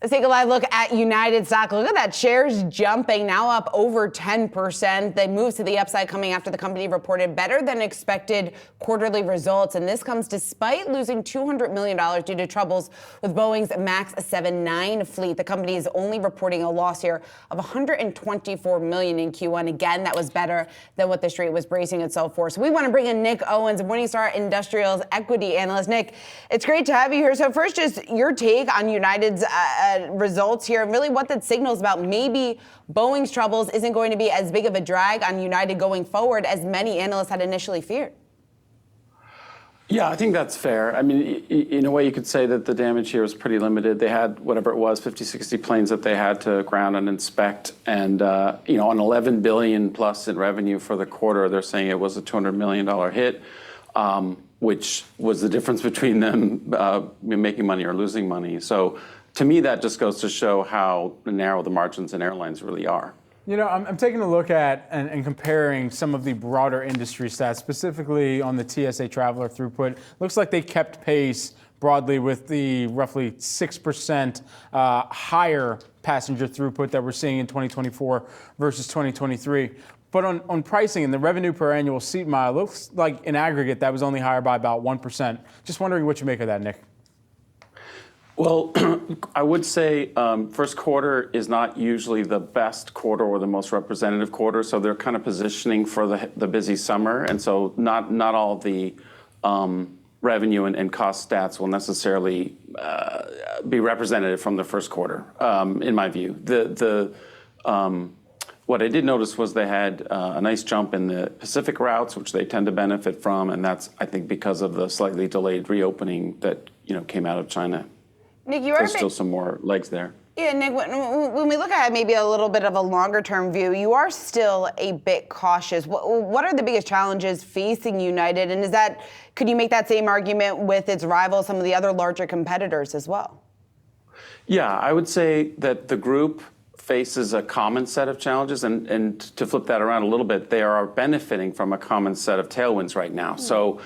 Let's take a live look at United stock. Look at that, shares jumping, now up over 10%. They moved to the upside coming after the company reported better than expected quarterly results. And this comes despite losing $200 million due to troubles with Boeing's MAX 79 fleet. The company is only reporting a loss here of $124 million in Q1. Again, that was better than what the street was bracing itself for. So we want to bring in Nick Owens, Morningstar Industrials equity analyst. Nick, it's great to have you here. So first, just your take on United's results here, and really what that signals about maybe Boeing's troubles isn't going to be as big of a drag on United going forward as many analysts had initially feared. Yeah, I think that's fair. I mean, in a way, you could say that the damage here was pretty limited. They had whatever it was, 50, 60 planes that they had to ground and inspect. And, on $11 billion plus in revenue for the quarter, they're saying it was a $200 million hit, which was the difference between them making money or losing money. So to me, that just goes to show how narrow the margins in airlines really are. You know, I'm taking a look at and comparing some of the broader industry stats, specifically on the TSA traveler throughput. Looks like they kept pace broadly with the roughly 6% higher passenger throughput that we're seeing in 2024 versus 2023. But on pricing and the revenue per annual seat mile, looks like in aggregate that was only higher by about 1%. Just wondering what you make of that, Nick. Well, I would say first quarter is not usually the best quarter or the most representative quarter, so they're kind of positioning for the busy summer, and so not all the revenue and cost stats will necessarily be representative from the first quarter, in my view. What I did notice was they had a nice jump in the Pacific routes, which they tend to benefit from, and that's, I think, because of the slightly delayed reopening that came out of China. Nick, There's still some more legs there. Yeah, Nick, when we look at maybe a little bit of a longer-term view, you are still a bit cautious. What are the biggest challenges facing United, and could you make that same argument with its rivals, some of the other larger competitors as well? Yeah, I would say that the group faces a common set of challenges, and to flip that around a little bit, they are benefiting from a common set of tailwinds right now. So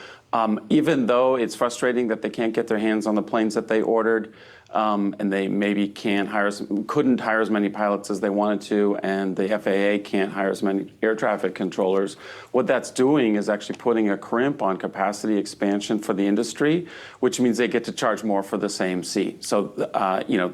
even though it's frustrating that they can't get their hands on the planes that they ordered, and they maybe couldn't hire as many pilots as they wanted to, and the FAA can't hire as many air traffic controllers, what that's doing is actually putting a crimp on capacity expansion for the industry, which means they get to charge more for the same seat. So,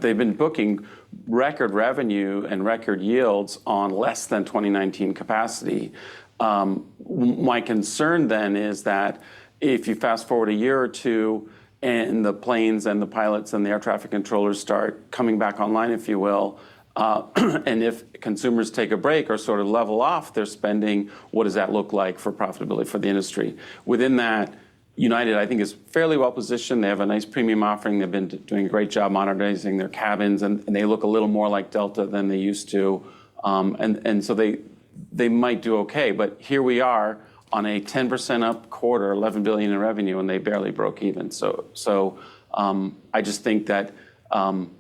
they've been booking record revenue and record yields on less than 2019 capacity. My concern then is that if you fast forward a year or two and the planes and the pilots and the air traffic controllers start coming back online, if you will, and if consumers take a break or sort of level off their spending, what does that look like for profitability for the industry? Within that, United, I think, is fairly well positioned. They have a nice premium offering. They've been doing a great job modernizing their cabins, and they look a little more like Delta than they used to. And so they might do okay. But here we are on a 10% up quarter, $11 billion in revenue, and they barely broke even. So I just think that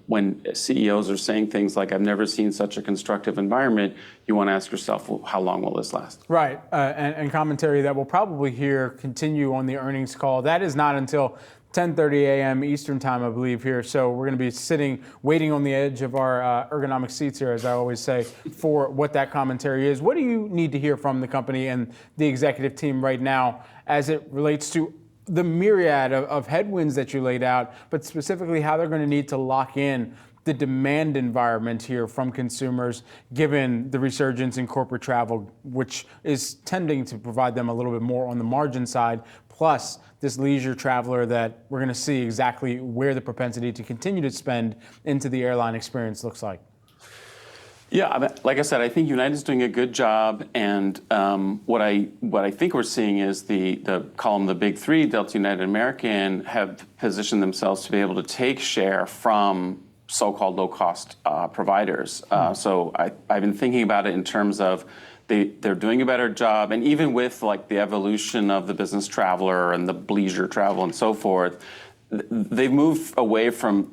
when CEOs are saying things like, I've never seen such a constructive environment, you want to ask yourself, well, how long will this last? Right, and commentary that we'll probably hear continue on the earnings call. That is not until 10:30 a.m. Eastern time, I believe, here. So we're going to be waiting on the edge of our ergonomic seats here, as I always say, for what that commentary is. What do you need to hear from the company and the executive team right now as it relates to the myriad of headwinds that you laid out, but specifically how they're going to need to lock in the demand environment here from consumers, given the resurgence in corporate travel, which is tending to provide them a little bit more on the margin side, plus this leisure traveler that we're going to see exactly where the propensity to continue to spend into the airline experience looks like. Yeah, like I said, I think United's doing a good job, and what I think we're seeing is the column, the big three, Delta, United, American, have positioned themselves to be able to take share from so-called low-cost providers. So I've been thinking about it in terms of they're doing a better job, and even with like the evolution of the business traveler and the leisure travel and so forth, they've moved away from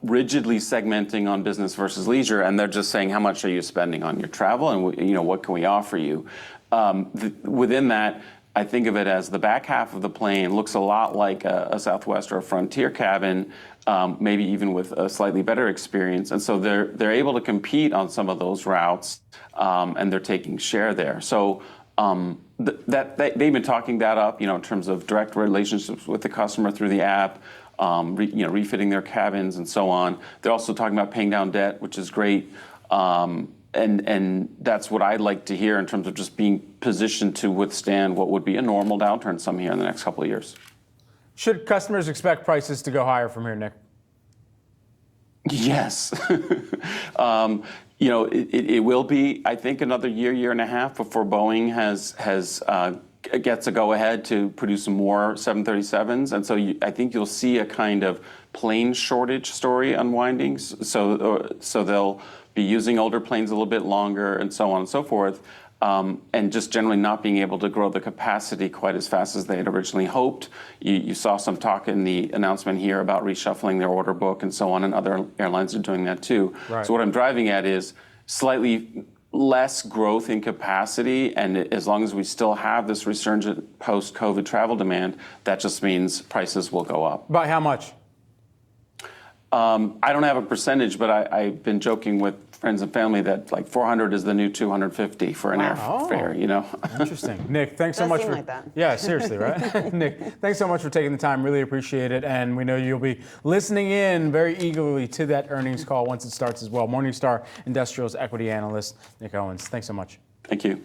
rigidly segmenting on business versus leisure, and they're just saying, how much are you spending on your travel, and what can we offer you? Within that, I think of it as the back half of the plane looks a lot like a Southwest or a Frontier cabin, maybe even with a slightly better experience. And so they're able to compete on some of those routes, and they're taking share there. So they've been talking that up, in terms of direct relationships with the customer through the app, refitting their cabins and so on. They're also talking about paying down debt, which is great. And that's what I'd like to hear in terms of just being positioned to withstand what would be a normal downturn some here in the next couple of years. Should customers expect prices to go higher from here, Nick? Yes. It will be, I think, another year and a half before Boeing gets a go-ahead to produce some more 737s. And so I think you'll see a kind of plane shortage story unwinding. So they'll be using older planes a little bit longer and so on and so forth. And just generally not being able to grow the capacity quite as fast as they had originally hoped. You saw some talk in the announcement here about reshuffling their order book and so on, and other airlines are doing that too. Right. So what I'm driving at is slightly less growth in capacity, and as long as we still have this resurgent post-COVID travel demand, that just means prices will go up. By how much? I don't have a percentage, but I've been joking with friends and family that like 400 is the new 250 for an airfare, Interesting. Nick, thanks so Does much seem for like that. Yeah, seriously, right? Nick, thanks so much for taking the time. Really appreciate it. And we know you'll be listening in very eagerly to that earnings call once it starts as well. Morningstar Industrials Equity Analyst Nick Owens. Thanks so much. Thank you.